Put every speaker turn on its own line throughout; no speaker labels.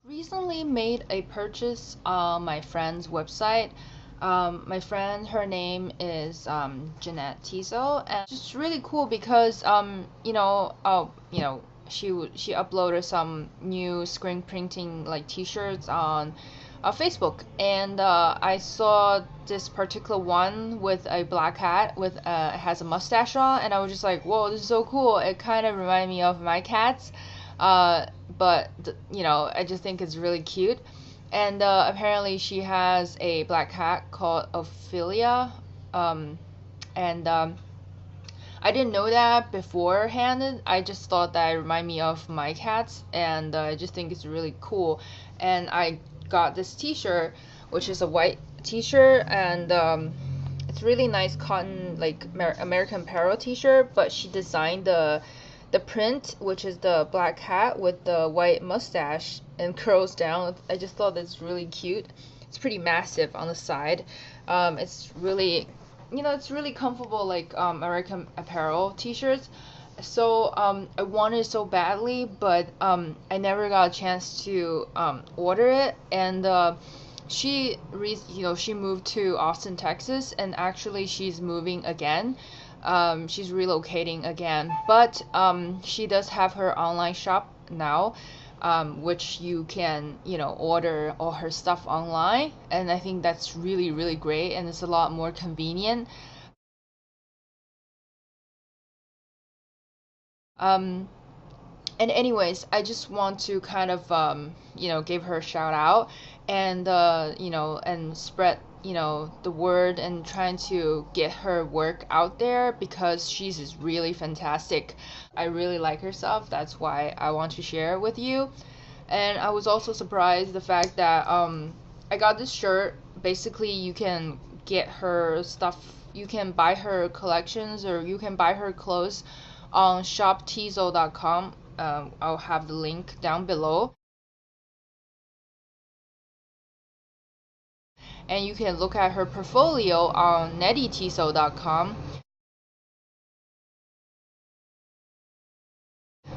Recently made a purchase on my friend's website. My friend, her name is Jeanette Tiso, and it's just really cool because she uploaded some new screen printing like T-shirts on Facebook, and I saw this particular one with a black hat with it has a mustache on, and I was just like, whoa, this is so cool. It kind of reminded me of my cats. Uh, but I just think it's really cute. And apparently she has a black cat called Ophelia. Um, and I didn't know that beforehand. I just thought that it reminded me of my cats, and I just think it's really cool. And I got this T-shirt, which is a white T-shirt, and it's really nice cotton, like American Apparel T-shirt. But she designed the print, which is the black hat with the white mustache and curls down. I just thought that's really cute. It's pretty massive on the side. It's really, it's really comfortable, like American Apparel t-shirts. So I wanted it so badly, but I never got a chance to order it. And she moved to Austin, Texas, and actually she's moving again. She's relocating again, but she does have her online shop now, which you can, order all her stuff online, and I think that's really, really great, and it's a lot more convenient. Um, and anyways, I just want to kind of give her a shout out, and and spread the word, and trying to get her work out there because she's is really fantastic. I really like her stuff. That's why I want to share it with you. And I was also surprised the fact that I got this shirt. Basically, you can get her stuff, you can buy her collections, or you can buy her clothes on shoptizo.com. I'll have the link down below. And you can look at her portfolio on nettietiso.com.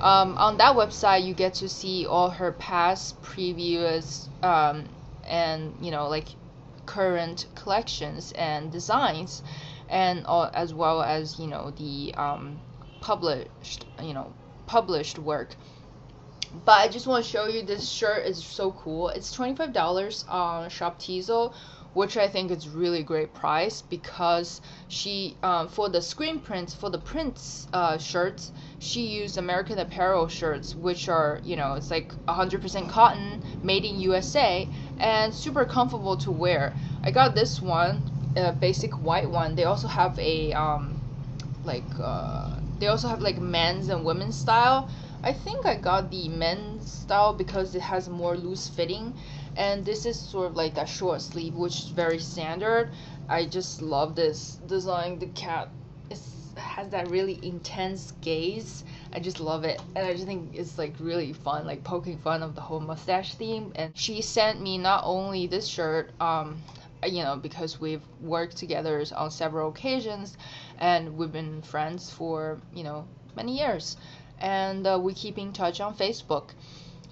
On that website, you get to see all her past, previous, and like current collections and designs, and all, as well as the published published work. But I just want to show you, this shirt is so cool. It's $25 on Shop Tizo, which I think is really great price because she for the screen prints, for the prints shirts, she used American Apparel shirts, which are it's like 100% cotton, made in USA, and super comfortable to wear. I got this one, a basic white one. They also have a like men's and women's style. I think I got the men's style because it has more loose fitting, and this is sort of like that short sleeve, which is very standard. I just love this design. The cat has that really intense gaze. I just love it, and I just think it's like really fun, like poking fun of the whole mustache theme. And she sent me not only this shirt, because we've worked together on several occasions, and we've been friends for many years, and we keep in touch on Facebook.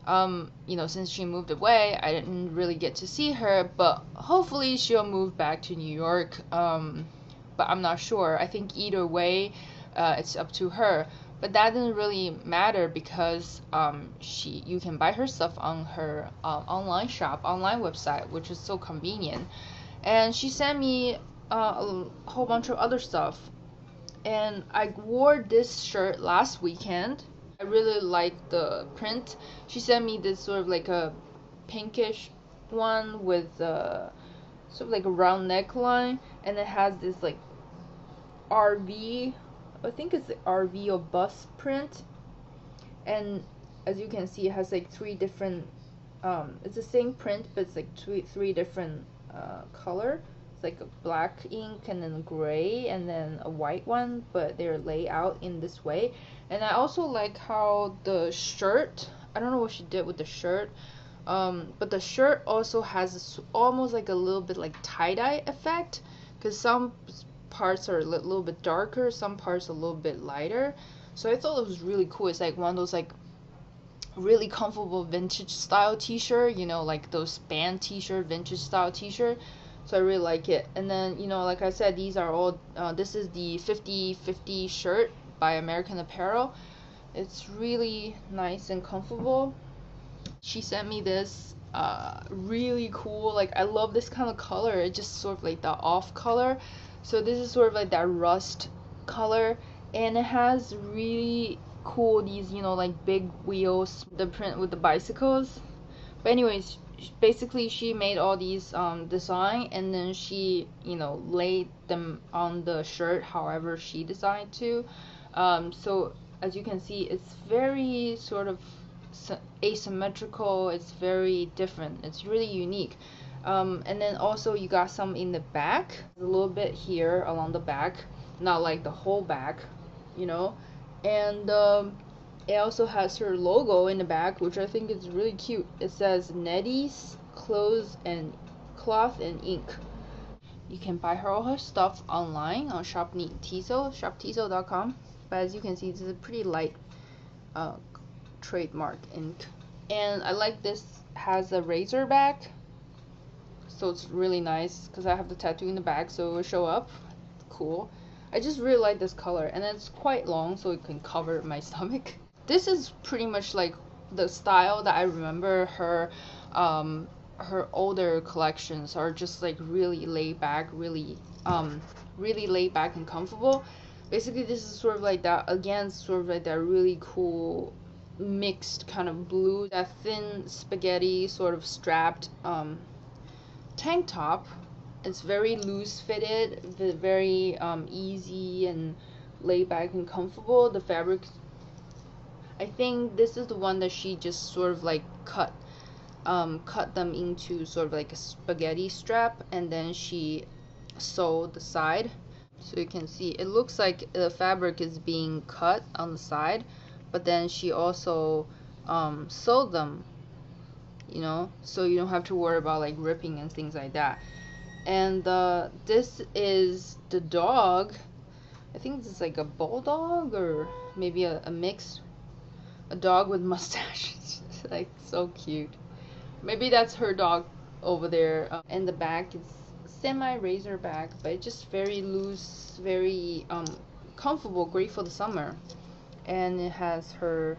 Since she moved away, I didn't really get to see her, but hopefully she'll move back to New York. But I'm not sure. I think either way, it's up to her. But that doesn't really matter because you can buy her stuff on her online website, which is so convenient. And she sent me a whole bunch of other stuff, and I wore this shirt last weekend. I really like the print. She sent me this sort of like a pinkish one with sort of like a round neckline, and it has this like RV, I think it's the RV or bus print. And as you can see, it has like three different it's the same print, but it's like three different color. It's like a black ink, and then gray, and then a white one, but they're laid out in this way. And I also like how the shirt, I don't know what she did with the shirt, but the shirt also has this, almost like a little bit like tie-dye effect, because some parts are a little bit darker, some parts a little bit lighter. So I thought it was really cool. It's like one of those like really comfortable vintage style t-shirt, you know, like those band t-shirt, vintage style t-shirt. So I really like it. And then, you know, like I said, these are all this is the 50/50 shirt by American Apparel. It's really nice and comfortable. She sent me this really cool, like I love this kind of color. It's just sort of like the off color. So this is sort of like that rust color, and it has really cool these, you know, like big wheels, the print with the bicycles. But anyways, basically she made all these design, and then she, you know, laid them on the shirt however she designed to. So as you can see, it's very sort of asymmetrical. It's very different. It's really unique. And then also you got some in the back, a little bit here along the back, not like the whole back, you know. And it also has her logo in the back, which I think is really cute. It says Nettie's Clothes and Cloth and Ink. You can buy her all her stuff online on Tiso, shoptiso.com. But as you can see, this is a pretty light trademark ink. And I like this has a razor back, so it's really nice because I have the tattoo in the back, so it will show up. Cool. I just really like this color, and it's quite long, so it can cover my stomach. This is pretty much like the style that I remember her her older collections are just like really laid back, really laid back and comfortable. Basically this is sort of like that, again, sort of like that really cool mixed kind of blue, that thin spaghetti sort of strapped tank top. It's very loose fitted, very easy and laid back and comfortable. The fabric, I think this is the one that she just sort of like cut them into sort of like a spaghetti strap, and then she sewed the side. So you can see it looks like the fabric is being cut on the side, but then she also sewed them, you know, so you don't have to worry about like ripping and things like that. And this is the dog. I think this is like a bulldog or maybe a mix. A dog with mustaches. Like so cute. Maybe that's her dog over there. And the back is semi-razor back, but it's just very loose, very comfortable, great for the summer. And it has her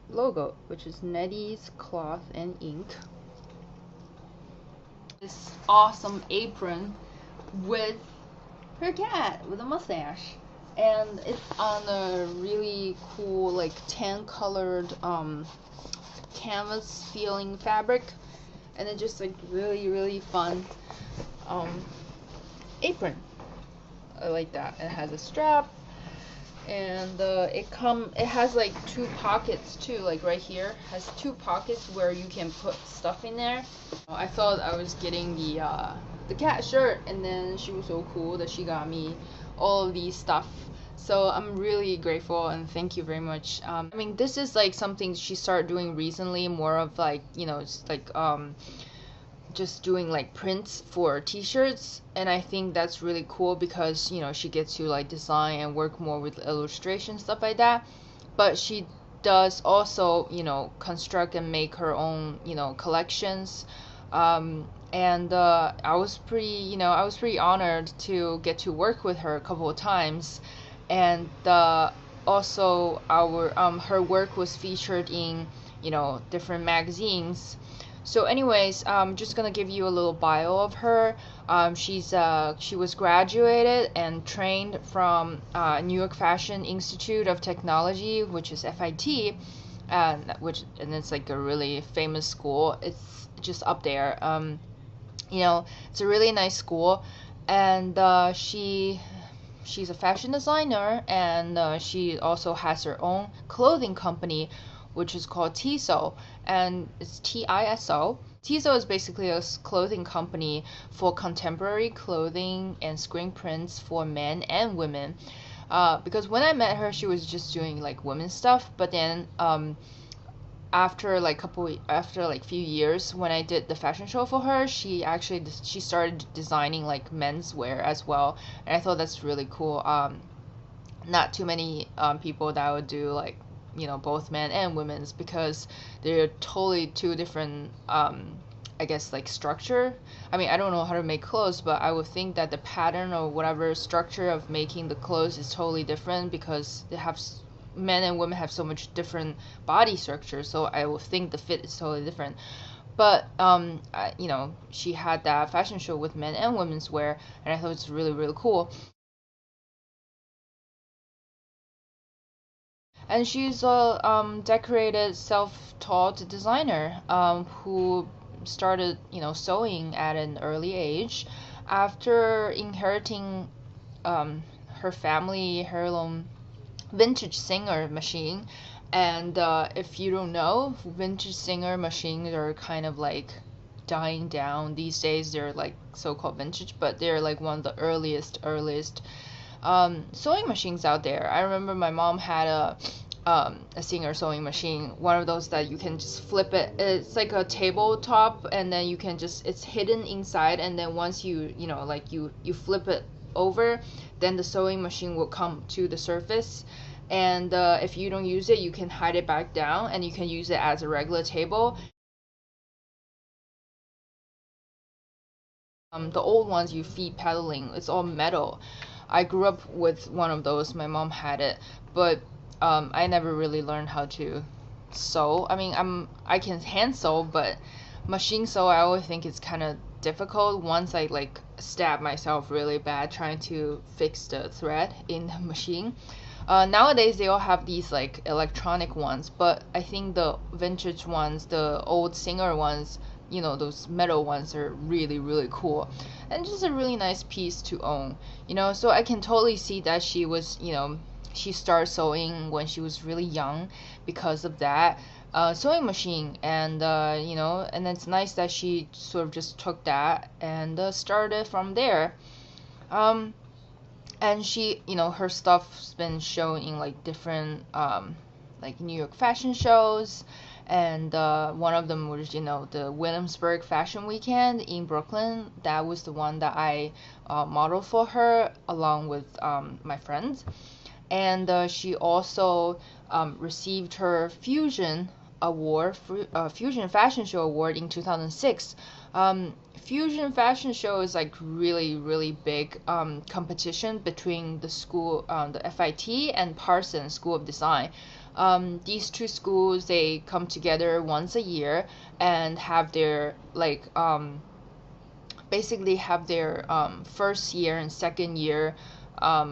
logo, which is Nettie's Cloth and Ink. This awesome apron with her cat with a mustache, and it's on a really cool like tan colored canvas feeling fabric, and it's just like really fun apron. I like that. It has a strap, and it has like two pockets too, like right here has two pockets where you can put stuff in there. I thought I was getting the cat shirt, and then she was so cool that she got me all of these stuff. So I'm really grateful and thank you very much. I mean, this is like something she started doing recently, more of like, you know, it's like just doing like prints for t-shirts, and I think that's really cool because, you know, she gets to like design and work more with illustration, stuff like that. But she does also, you know, construct and make her own, you know, collections. And I was pretty honored to get to work with her a couple of times, and also her work was featured in, you know, different magazines. So anyways, I'm just gonna give you a little bio of her. She was graduated and trained from New York Fashion Institute of Technology, which is FIT, and it's like a really famous school. It's just up there. You know, it's a really nice school, and she's a fashion designer, and she also has her own clothing company, which is called Tiso, and it's Tiso. Tiso is basically a clothing company for contemporary clothing and screen prints for men and women. Because when I met her, she was just doing like women's stuff, but then after few years, when I did the fashion show for her, she started designing like menswear as well, and I thought that's really cool. Not too many people that would do like both men and women's, because they're totally two different, I guess, like structure. I mean, I don't know how to make clothes, but I would think that the pattern or whatever structure of making the clothes is totally different, because they have men and women have so much different body structure. So I would think the fit is totally different. But she had that fashion show with men and women's wear, and I thought it's really, really cool. And she's a decorated, self-taught designer, who started, sewing at an early age after inheriting her family heirloom vintage Singer machine. And if you don't know, vintage Singer machines are kind of like dying down these days. They're like so-called vintage, but they're like one of the earliest sewing machines out there. I remember my mom had a Singer sewing machine, one of those that you can just flip it. It's like a tabletop, and then you can just, it's hidden inside, and then once you flip it over, then the sewing machine will come to the surface. And if you don't use it, you can hide it back down, and you can use it as a regular table. The old ones you feet pedaling, it's all metal. I grew up with one of those. My mom had it, but I never really learned how to sew. I mean, I can hand sew, but machine sew, I always think it's kind of difficult. Once I like stab myself really bad trying to fix the thread in the machine. Nowadays they all have these like electronic ones, but I think the vintage ones, the old Singer ones, those metal ones are really, really cool, and just a really nice piece to own. So I can totally see that she was, she started sewing when she was really young because of that sewing machine. And and it's nice that she sort of just took that and started from there. um and she, her stuff's been shown in like different like New York fashion shows. And one of them was, the Williamsburg Fashion Weekend in Brooklyn. That was the one that I modeled for her along with my friends. And she also received her Fusion Award, Fusion Fashion Show Award in 2006. Fusion Fashion Show is like really, really big competition between the school, the FIT and Parsons School of Design. These two schools, they come together once a year and have their like basically have their first year and second year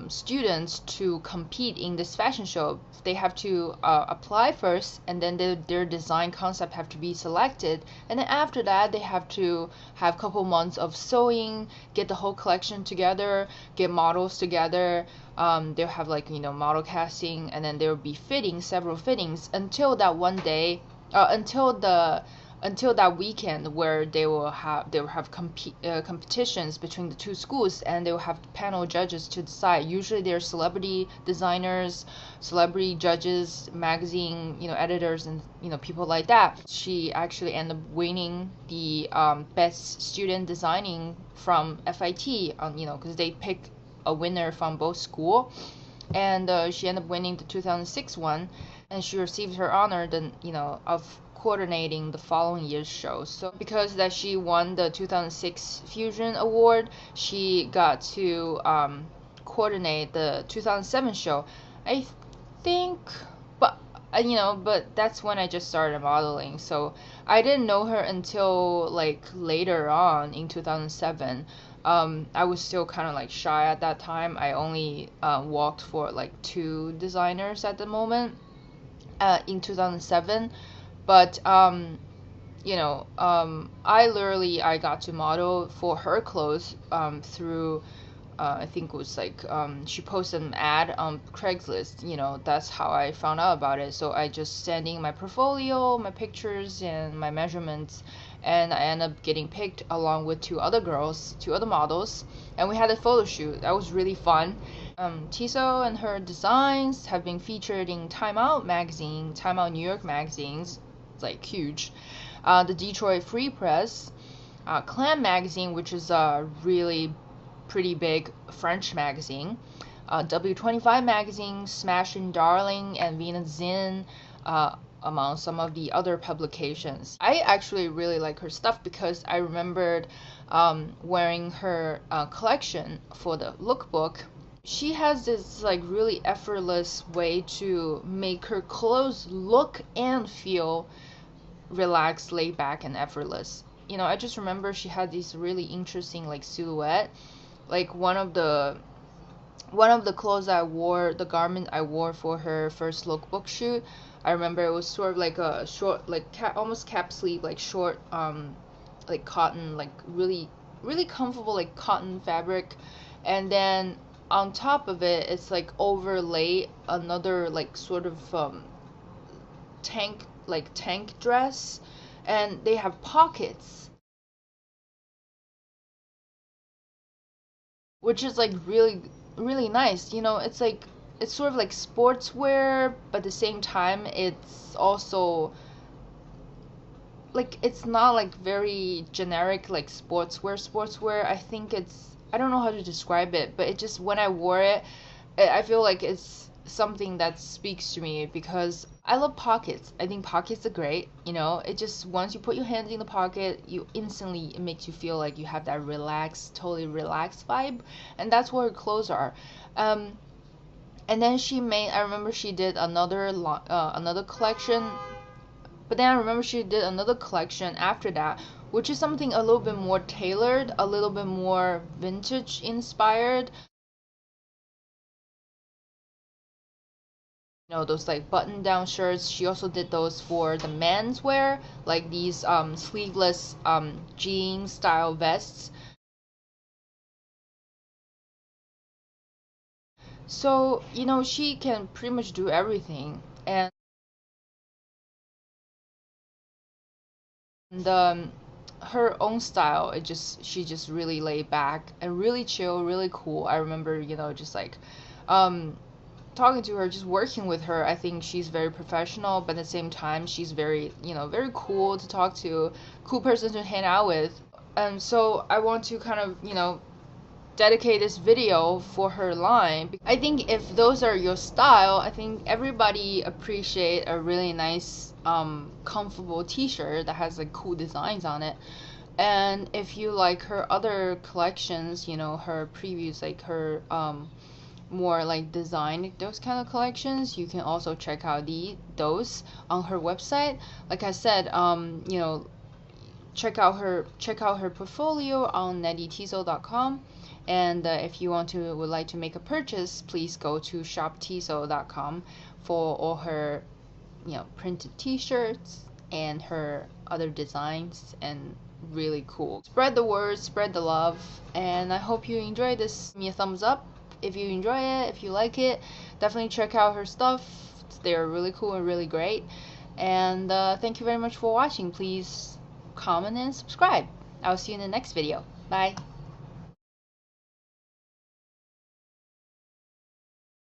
students to compete in this fashion show. They have to apply first, and then their design concept have to be selected, and then after that they have to have a couple months of sewing, get the whole collection together, get models together. They'll have like model casting, and then there will be several fittings until that one day, until that weekend where they will have competitions between the two schools, and they will have panel judges to decide. Usually they're celebrity designers, celebrity judges, magazine editors, and people like that. She actually ended up winning the best student designing from FIT, because they pick a winner from both school. And she ended up winning the 2006 one, and she received her honor then of coordinating the following year's show. So because that she won the 2006 Fusion Award, she got to coordinate the 2007 show, I think. But but that's when I just started modeling, so I didn't know her until like later on in 2007. I was still kind of like shy at that time. I only worked for like two designers at the moment in 2007. But I got to model for her clothes through I think it was like she posted an ad on Craigslist. That's how I found out about it. So I just sent in my portfolio, my pictures, and my measurements, and I ended up getting picked along with two other models, and we had a photo shoot. That was really fun. Tiso and her designs have been featured in Time Out magazine, Time Out New York magazines, like huge, the Detroit Free Press, Clam magazine, which is a really pretty big French magazine, W25 magazine, Smashing Darling, and Venus Zine, among some of the other publications. I actually really like her stuff because I remembered wearing her collection for the lookbook. She has this like really effortless way to make her clothes look and feel relaxed, laid back, and effortless. You know, I just remember she had these really interesting like silhouette. Like one of the clothes I wore, the garment I wore for her first lookbook shoot, I remember it was sort of like a short, like almost cap sleeve, like short, like cotton, like really, really comfortable, like cotton fabric. And then on top of it, it's like overlay another like sort of tank dress, and they have pockets, which is like really really nice. You know, it's like it's sort of like sportswear, but at the same time it's also like it's not like very generic like sportswear. I think it's, I don't know how to describe it, but it just, when I wore it, I feel like it's something that speaks to me because I love pockets. I think pockets are great. You know, it just, once you put your hands in the pocket, you instantly, it makes you feel like you have that relaxed, totally relaxed vibe, and that's what her clothes are. And then I remember she did another collection, but then I remember she did another collection after that, which is something a little bit more tailored, a little bit more vintage inspired. You know, those like button down shirts. She also did those for the men's wear, like these sleeveless jean style vests. So, you know, she can pretty much do everything. And her own style, she just really laid back and really chill, really cool. I remember, you know, just like talking to her, just working with her. I think she's very professional, but at the same time she's very, you know, very cool to talk to, cool person to hang out with. And so I want to kind of, you know, dedicate this video for her line. I think if those are your style, I think everybody appreciate a really nice comfortable t-shirt that has like cool designs on it. And if you like her other collections, you know, her previous, like her more like design, those kind of collections, you can also check out those on her website. Like I said, you know, check out her portfolio on NettieTiso.com. And if you would like to make a purchase, please go to shoptiso.com for all her, you know, printed t-shirts and her other designs, and really cool. Spread the word, spread the love, and I hope you enjoy this. Give me a thumbs up if you enjoy it. If you like it, definitely check out her stuff. They're really cool and really great. And thank you very much for watching. Please comment and subscribe. I'll see you in the next video. Bye.